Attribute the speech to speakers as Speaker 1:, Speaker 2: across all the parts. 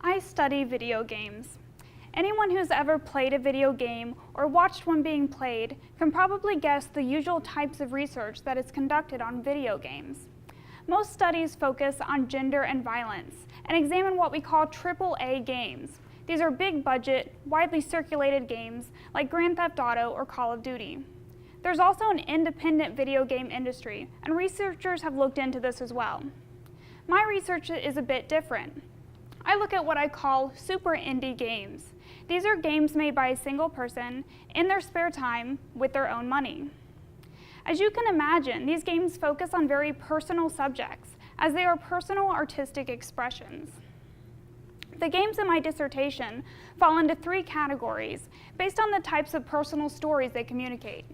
Speaker 1: I study video games. Anyone who's ever played a video game or watched one being played can probably guess the usual types of research that is conducted on video games. Most studies focus on gender and violence and examine what we call AAA games. These are big budget, widely circulated games like Grand Theft Auto or Call of Duty. There's also an independent video game industry, and researchers have looked into this as well. My research is a bit different. I look at what I call super indie games. These are games made by a single person in their spare time with their own money. As you can imagine, these games focus on very personal subjects, as they are personal artistic expressions. The games in my dissertation fall into three categories based on the types of personal stories they communicate.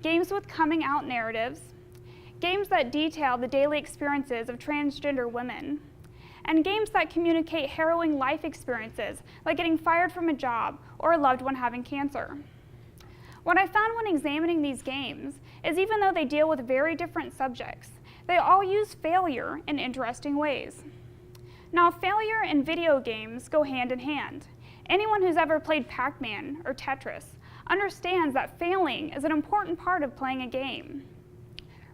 Speaker 1: Games with coming out narratives, games that detail the daily experiences of transgender women, and games that communicate harrowing life experiences like getting fired from a job or a loved one having cancer. What I found when examining these games is even though they deal with very different subjects, they all use failure in interesting ways. Now, failure and video games go hand in hand. Anyone who's ever played Pac-Man or Tetris understands that failing is an important part of playing a game.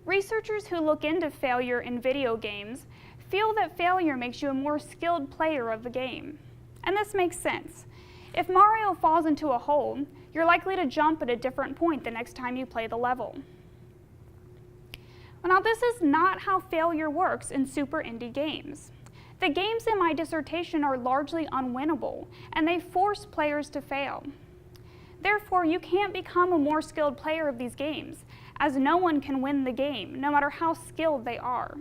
Speaker 1: Researchers who look into failure in video games feel that failure makes you a more skilled player of the game. And this makes sense. If Mario falls into a hole, you're likely to jump at a different point the next time you play the level. Now, this is not how failure works in super indie games. The games in my dissertation are largely unwinnable, and they force players to fail. Therefore, you can't become a more skilled player of these games, as no one can win the game, no matter how skilled they are.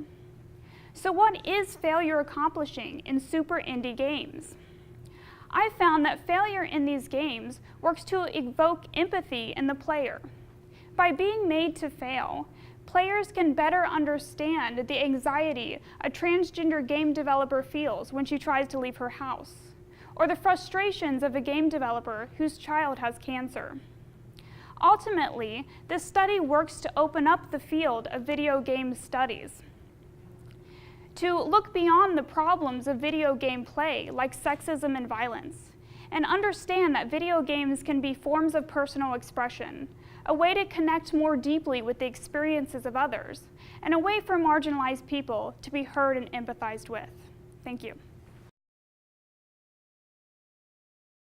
Speaker 1: So what is failure accomplishing in super indie games? I found that failure in these games works to evoke empathy in the player. By being made to fail, players can better understand the anxiety a transgender game developer feels when she tries to leave her house, or the frustrations of a game developer whose child has cancer. Ultimately, this study works to open up the field of video game studies, to look beyond the problems of video game play like sexism and violence, and understand that video games can be forms of personal expression, a way to connect more deeply with the experiences of others, and a way for marginalized people to be heard and empathized with. Thank you.